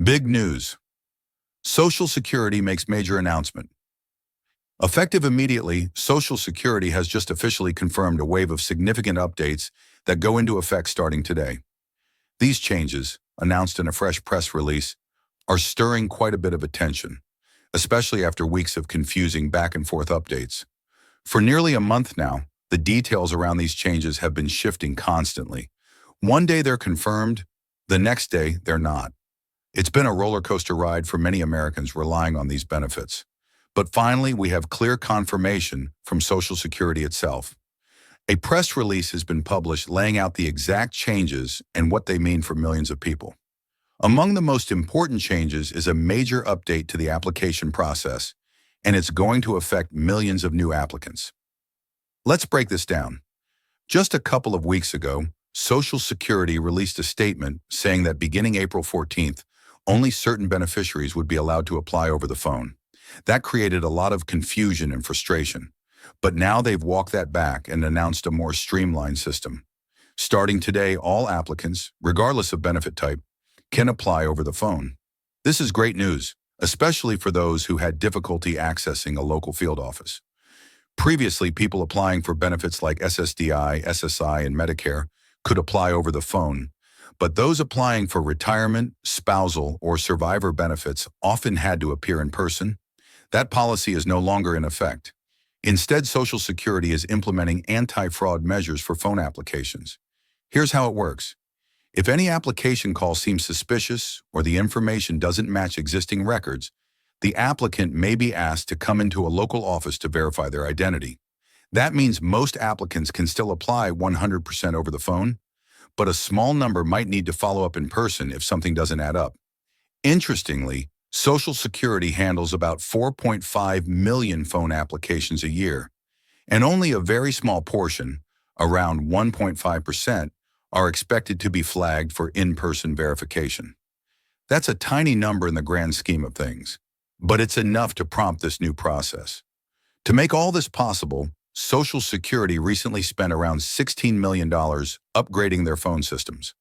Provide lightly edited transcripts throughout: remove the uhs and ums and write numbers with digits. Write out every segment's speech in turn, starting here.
Big news. Social Security makes major announcement. Effective immediately, Social Security has just officially confirmed a wave of significant updates that go into effect starting today. These changes, announced in a fresh press release, are stirring quite a bit of attention, especially after weeks of confusing back-and-forth updates. For nearly a month now, the details around these changes have been shifting constantly. One day they're confirmed, the next day they're not. It's been a roller coaster ride for many Americans relying on these benefits. But finally, we have clear confirmation from Social Security itself. A press release has been published laying out the exact changes and what they mean for millions of people. Among the most important changes is a major update to the application process, and it's going to affect millions of new applicants. Let's break this down. Just a couple of weeks ago, Social Security released a statement saying that beginning April 14th, only certain beneficiaries would be allowed to apply over the phone. That created a lot of confusion and frustration. But now they've walked that back and announced a more streamlined system. Starting today, all applicants, regardless of benefit type, can apply over the phone. This is great news, especially for those who had difficulty accessing a local field office. Previously, people applying for benefits like SSDI, SSI, and Medicare could apply over the phone, but those applying for retirement, spousal, or survivor benefits often had to appear in person. That policy is no longer in effect. Instead, Social Security is implementing anti-fraud measures for phone applications. Here's how it works. If any application call seems suspicious or the information doesn't match existing records, the applicant may be asked to come into a local office to verify their identity. That means most applicants can still apply 100% over the phone, but a small number might need to follow up in person if something doesn't add up. Interestingly, Social Security handles about 4.5 million phone applications a year, and only a very small portion, around 1.5%, are expected to be flagged for in-person verification. That's a tiny number in the grand scheme of things, but it's enough to prompt this new process. To make all this possible, Social Security recently spent around $16 million upgrading their phone systems.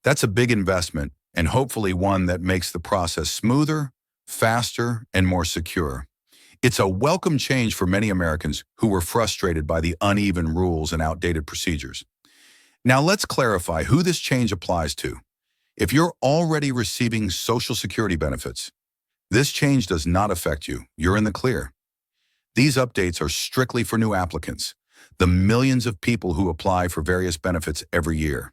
That's a big investment, and hopefully one that makes the process smoother, faster, and more secure. It's a welcome change for many Americans who were frustrated by the uneven rules and outdated procedures. Now let's clarify who this change applies to. If you're already receiving Social Security benefits, this change does not affect you. You're in the clear. These updates are strictly for new applicants, the millions of people who apply for various benefits every year.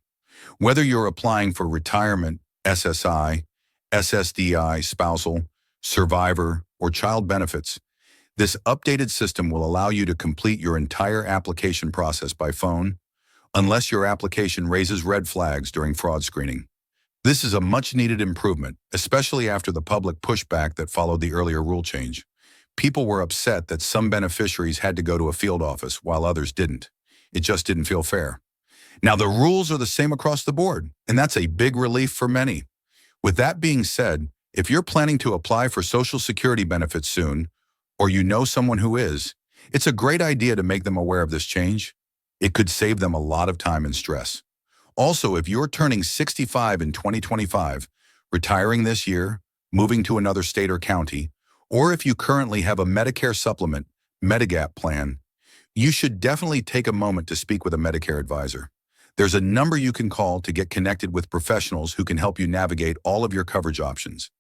Whether you're applying for retirement, SSI, SSDI, spousal, survivor, or child benefits, this updated system will allow you to complete your entire application process by phone, unless your application raises red flags during fraud screening. This is a much-needed improvement, especially after the public pushback that followed the earlier rule change. People were upset that some beneficiaries had to go to a field office while others didn't. It just didn't feel fair. Now, the rules are the same across the board, and that's a big relief for many. With that being said, if you're planning to apply for Social Security benefits soon, or you know someone who is, it's a great idea to make them aware of this change. It could save them a lot of time and stress. Also, if you're turning 65 in 2025, retiring this year, moving to another state or county, or if you currently have a Medicare supplement, Medigap plan, you should definitely take a moment to speak with a Medicare advisor. There's a number you can call to get connected with professionals who can help you navigate all of your coverage options.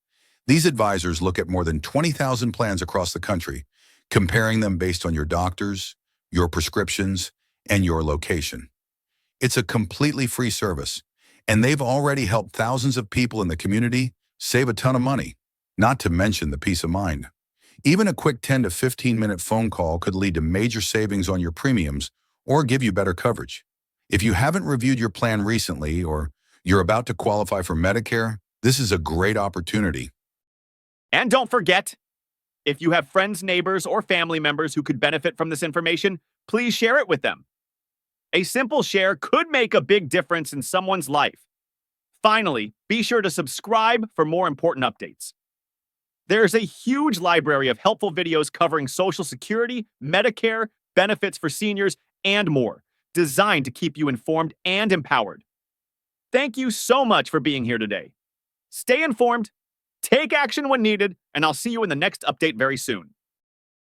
These advisors look at more than 20,000 plans across the country, comparing them based on your doctors, your prescriptions, and your location. It's a completely free service, and they've already helped thousands of people in the community save a ton of money, not to mention the peace of mind. Even a quick 10 to 15-minute phone call could lead to major savings on your premiums or give you better coverage. If you haven't reviewed your plan recently or you're about to qualify for Medicare, this is a great opportunity. And don't forget, if you have friends, neighbors, or family members who could benefit from this information, please share it with them. A simple share could make a big difference in someone's life. Finally, be sure to subscribe for more important updates. There's a huge library of helpful videos covering Social Security, Medicare, benefits for seniors, and more, designed to keep you informed and empowered. Thank you so much for being here today. Stay informed take action when needed, and I'll see you in the next update very soon.